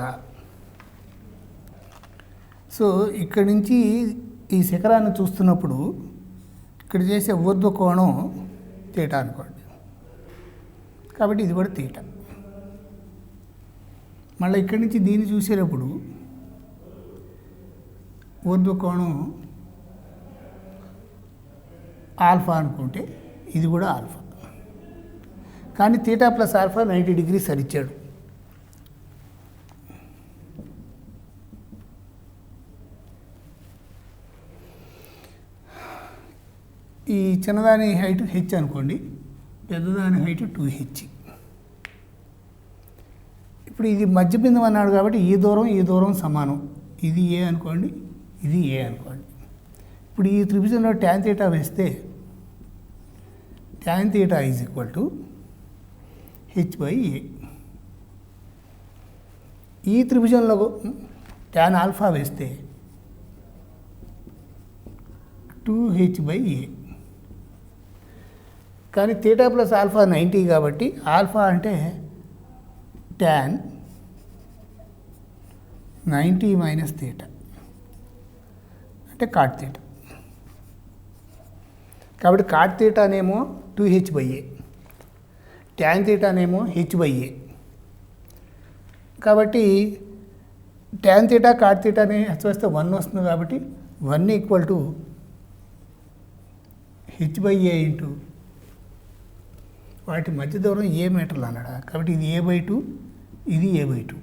సో ఇక్కడి నుంచి ఈ శిఖరాన్ని చూస్తున్నప్పుడు ఇక్కడ చేసే ఊర్ధ్వ కోణం తీటా అనుకోండి. కాబట్టి ఇది కూడా తీటా. మళ్ళీ ఇక్కడి నుంచి దీన్ని చూసేటప్పుడు ఊర్ధ్వ కోణం ఆల్ఫా అనుకుంటే ఇది కూడా ఆల్ఫా. కానీ తీటా ప్లస్ ఆల్ఫా 90 డిగ్రీస్ సరిచ్చాడు. ఈ ఈ చిన్నదాని హైట్ హెచ్ అనుకోండి, పెద్దదాని హైట్ 2h. ఇప్పుడు ఇది మధ్య బిందువు అన్నాడు కాబట్టి ఈ దూరం సమానం. ఇది ఏ అనుకోండి, ఇది ఏ అనుకోండి. ఇప్పుడు ఈ త్రిభుజంలో tan θ వేస్తే tan θ is equal to h/a. ఈ త్రిభుజంలో tan ఆల్ఫా వేస్తే 2h/a. కానీ θ ప్లస్ ఆల్ఫా 90 కాబట్టి ఆల్ఫా అంటే tan 90 మైనస్ θ అంటే cot θ. కాబట్టి cot θ అనేమో 2h/a, tan θ అనేమో h/a. కాబట్టి tan θ cot θ అని వస్తే 1 వస్తుంది కాబట్టి 1 ఈక్వల్ టు h/a ఇంటూ వాటి మధ్య దూరం ఏ మీటర్లు అన్నాడా. కాబట్టి ఇది a/2, ఇది a/2,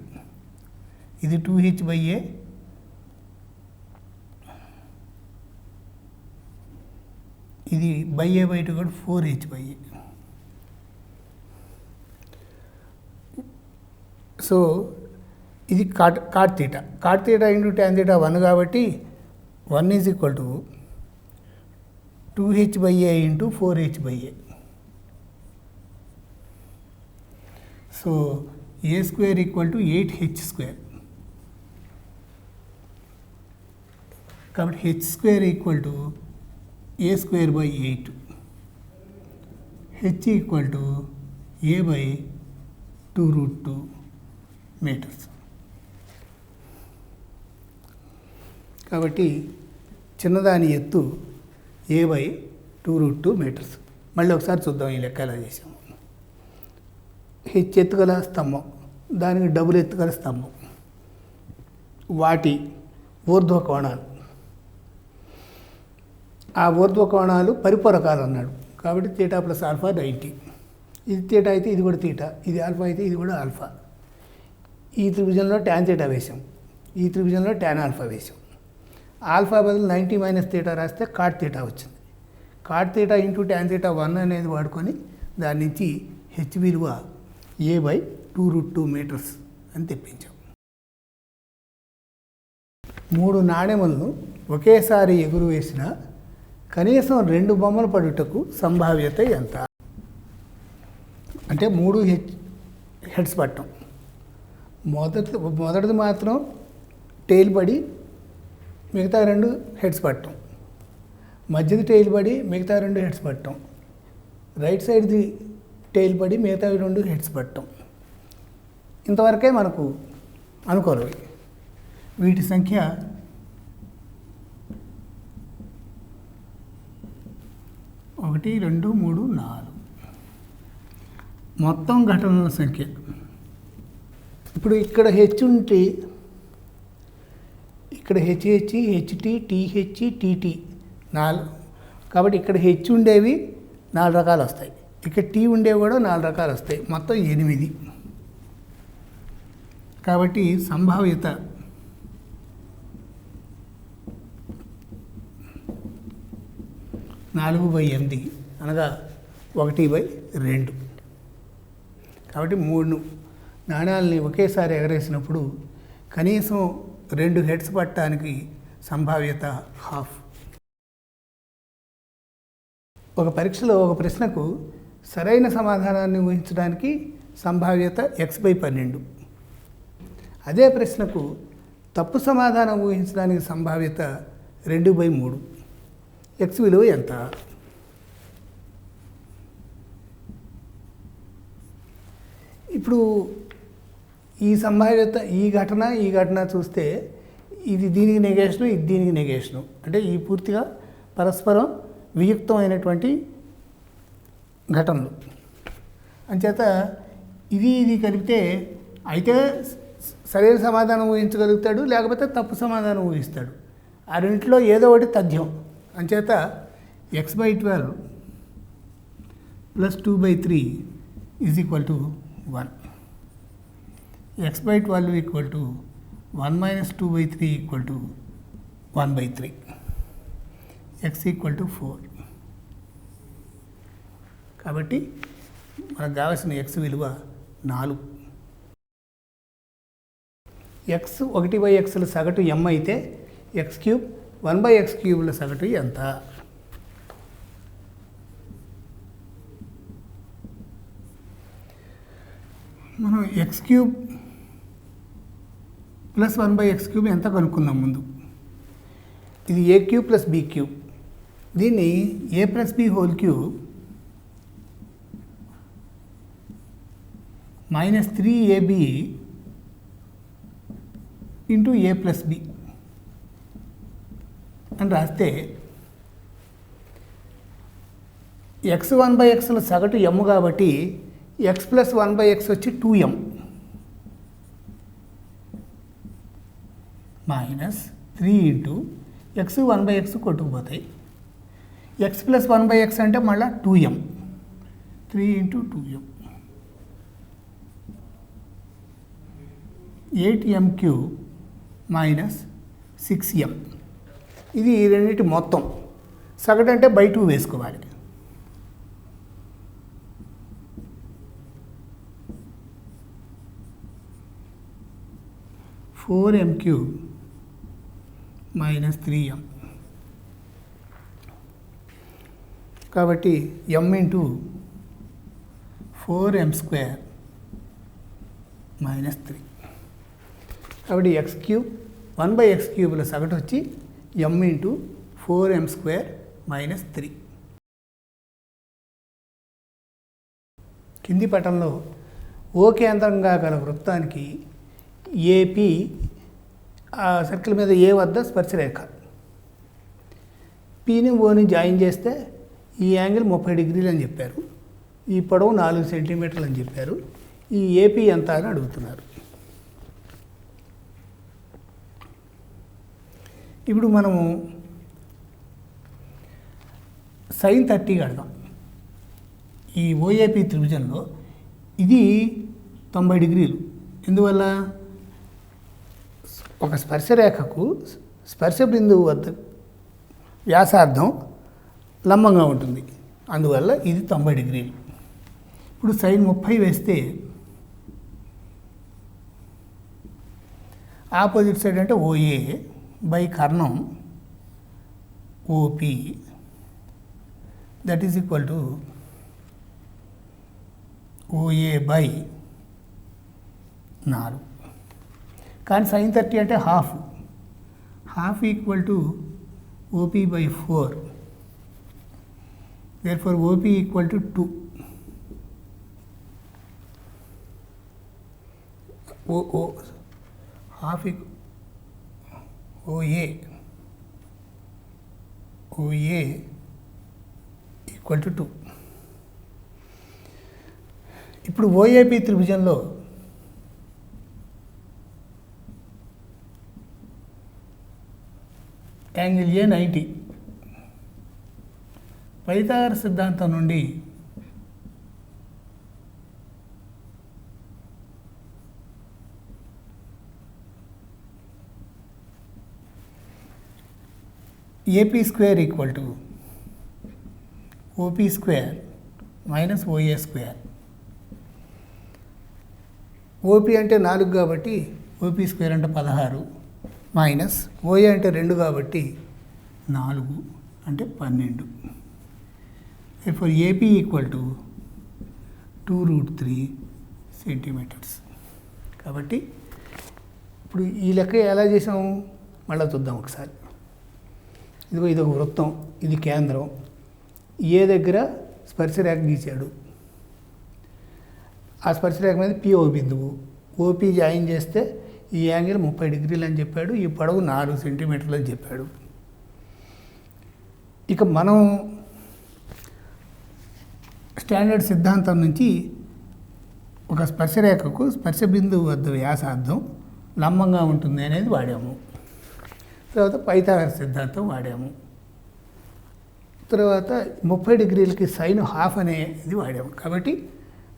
ఇది 2h/a, ఇది a/2 కూడా 4h/a. సో ఇది cot θ ఇంటూ tan θ 1 కాబట్టి 1 is equal to 2h/a into 4h/a. So a square equal to 8h². కాబట్టి h square equal to a square by 8, h equal to a/2√2 metres. కాబట్టి చిన్నదాని ఎత్తు a/2√2 మీటర్స్. మళ్ళీ ఒకసారి చూద్దాం ఈ లెక్క ఎలా చేసాము. హెచ్ ఎత్తుగల స్తంభం, దానికి డబుల్ ఎత్తుగల స్తంభం, వాటి ఊర్ధ్వ కోణాలు, ఆ ఊర్ధ్వ కోణాలు పరిపూరకాలు అన్నాడు కాబట్టి θ ప్లస్ ఆల్ఫా 90. ఇది θ అయితే ఇది కూడా θ, ఇది ఆల్ఫా అయితే ఇది కూడా ఆల్ఫా. ఈ త్రిభుజంలో tan θ వేసాం, ఈ త్రిభుజంలో tan ఆల్ఫా వేసాం. ఆల్ఫా బదులు 90 మైనస్ θ రాస్తే cot θ వచ్చింది. cot θ ఇంటూ tan θ 1 అనేది వాడుకొని దాని నుంచి హెచ్ విలువ a/2√2 మీటర్స్ అని తెప్పించాం. 3 నాణెములను ఒకేసారి ఎగురు వేసిన కనీసం 2 బొమ్మలు పడుటకు సంభావ్యత ఎంత? అంటే 3 హెడ్స్ పట్టడం. మొదటిది మాత్రం టెయిల్ పడి మిగతా 2 హెడ్స్ పట్టడం, మధ్యది టెయిల్ పడి మిగతా 2 హెడ్స్ పట్టడం, రైట్ సైడ్ది టెయిల్ పడి మిగతా 2 హెడ్స్ పట్టడం. ఇంతవరకే మనకు అనుకోవాలి. వీటి సంఖ్య 1, 2, 3, 4 మొత్తం ఘటనల సంఖ్య. ఇప్పుడు ఇక్కడ హెచ్ ఉంటే ఇక్కడ హెచ్హెచ్, హెచ్టి, టీహెచ్, టీటీ 4. కాబట్టి ఇక్కడ హెచ్ ఉండేవి 4 రకాలు వస్తాయి, ఇక్కడ టీ ఉండేవి కూడా 4 రకాలు వస్తాయి, మొత్తం 8. కాబట్టి సంభావ్యత నాలుగు బై 8 అనగా 1/2. కాబట్టి 3 నాణ్యాలని ఒకేసారి ఎగరేసినప్పుడు కనీసం 2 హెడ్స్ పట్టడానికి సంభావ్యత హాఫ్. ఒక పరీక్షలో ఒక ప్రశ్నకు సరైన సమాధానాన్ని ఊహించడానికి సంభావ్యత x/12. అదే ప్రశ్నకు తప్పు సమాధానం ఊహించడానికి సంభావ్యత 2/3. x విలువ ఎంత? ఇప్పుడు ఈ సంభావ్యత ఈ ఘటన చూస్తే ఇది దీనికి నెగేషను, ఇది దీనికి నెగేషను. అంటే ఈ పూర్తిగా పరస్పరం వియుక్తమైనటువంటి ఘటనలు. అంచేత ఇది కలిపితే అయితే సరైన సమాధానం ఊహించగలుగుతాడు, లేకపోతే తప్పు సమాధానం ఊహిస్తాడు. ఆ రెండింటిలో ఏదో ఒకటి తథ్యం. అంచేత x/12 + 2/3 = 1. x/12 = 1 - 2/3 = 1/3. x = 4. కాబట్టి మనకు కావాల్సిన ఎక్స్ విలువ 4. ఎక్స్ 1/xల సగటు m అయితే x³ 1/x³ సగటు ఎంత? మనం x³ + 1/x³ ఎంత కనుక్కుందాం ముందు. ఇది a³ + b³. దీన్ని a + b whole cube -3ab into a + b అని రాస్తే x 1/xల సగటు m కాబట్టి x + 1/x వచ్చి 2m -3 into x 1/x కొట్టుకుపోతాయి. x + 1/x అంటే మళ్ళీ 2m, 3 into 2m 8m³ - 6m. ఇది రెండింటి మొత్తం. సగటు అంటే /2 వేసుకోవాలి. (4m³ - 3m). కాబట్టి m ఇంటూ 4m² - 3. కాబట్టి x³ 1/x³ సగటు వచ్చి m ఇంటూ 4m² - 3. కింది పటంలో ఓ కేంద్రంగా గల వృత్తానికి ఏపీ ఆ సర్కిల్ మీద ఏ వద్ద స్పర్శరేఖ, పీని ఓని జాయిన్ చేస్తే ఈ యాంగిల్ 30 డిగ్రీలు అని చెప్పారు, ఈ పొడవు 4 సెంటీమీటర్లు అని చెప్పారు. ఈ ఏపీ ఎంత అని అడుగుతున్నారు. ఇప్పుడు మనము sin 30 కడదాం. ఈ ఓఏపీ త్రిభుజంలో ఇది 90 డిగ్రీలు. ఎందువల్ల? ఒక స్పర్శరేఖకు స్పర్శ బిందువు వద్ద వ్యాసార్థం లంబంగా ఉంటుంది, అందువల్ల ఇది 90 డిగ్రీలు. ఇప్పుడు sin 30 వేస్తే ఆపోజిట్ సైడ్ అంటే ఓఏ బై కర్ణం OP that is equal to OA by 4. కానీ sin 30 అంటే half equal to OP by 4. therefore OP equal to 2. Half OA equal to 2. ఇప్పుడు ఓఏపీ త్రిభుజంలో యాంగిల్ ఏ 90. పైథాగరస్ సిద్ధాంతం నుండి AP² equal to OP² minus OA². OP అంటే 4 కాబట్టి OP² అంటే 16 మైనస్ OA అంటే 2 కాబట్టి 4 అంటే 12. therefore AP equal to 2√3 centimetres. కాబట్టి ఇప్పుడు ఈ లెక్క ఎలా చేసాము మళ్ళీ చూద్దాం ఒకసారి. ఇది ఒక వృత్తం, ఇది కేంద్రం. ఏ దగ్గర స్పర్శరేఖ గీశాడు, ఆ స్పర్శరేఖ మీద P ఒక బిందువు, ఓపీ జాయిన్ చేస్తే ఈ యాంగిల్ 30 డిగ్రీలు అని చెప్పాడు, ఈ పొడవు 4 సెంటీమీటర్లు అని చెప్పాడు. ఇక మనం స్టాండర్డ్ సిద్ధాంతం నుంచి ఒక స్పర్శరేఖకు స్పర్శ బిందువు వద్ద వ్యాసార్థం లంబంగా ఉంటుంది అనేది వాడాము. తర్వాత పైథాగరస్ సిద్ధాంతం వాడాము. తర్వాత 30 డిగ్రీలకి sin ½ అనేది వాడాము. కాబట్టి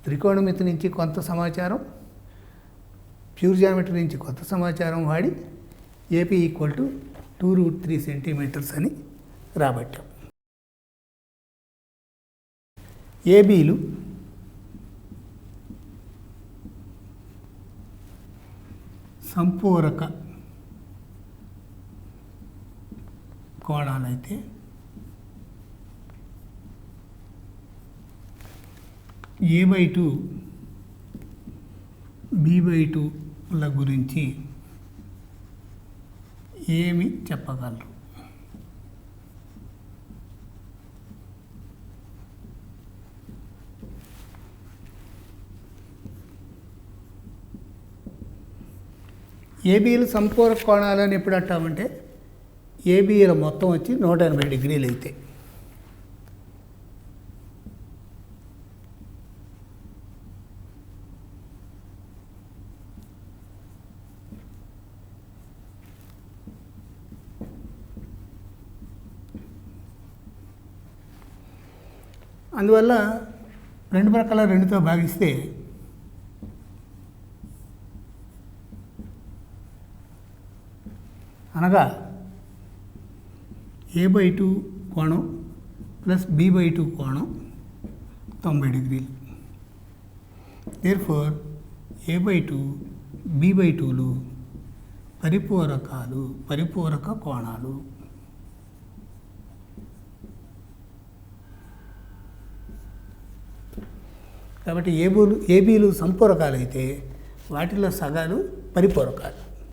త్రికోణమితి నుంచి కొంత సమాచారం, ప్యూర్ జామెట్రీ నుంచి కొంత సమాచారం వాడి ఏపీ ఈక్వల్ టు 2√3 సెంటీమీటర్స్ అని రాబట్టాం. ఏబీలు సంపూరక కోణాలైతే A/2 B/2ల గురించి ఏమి చెప్పగలరు? ఏబీలు సంపూరక కోణాలని ఎప్పుడు అంటామంటే ఏబీల మొత్తం వచ్చి 180 డిగ్రీలు అయితే, అందువల్ల రెండు ప్రక్కల 2తో భాగిస్తే అనగా A/2 కోణం ప్లస్ B/2 కోణం 90 డిగ్రీలు. దేర్ఫోర్ A/2 B/2లు పరిపూరక కోణాలు. కాబట్టి ఏబీలు సంపూరకాలు అయితే వాటిలో సగాలు పరిపూరకాలు.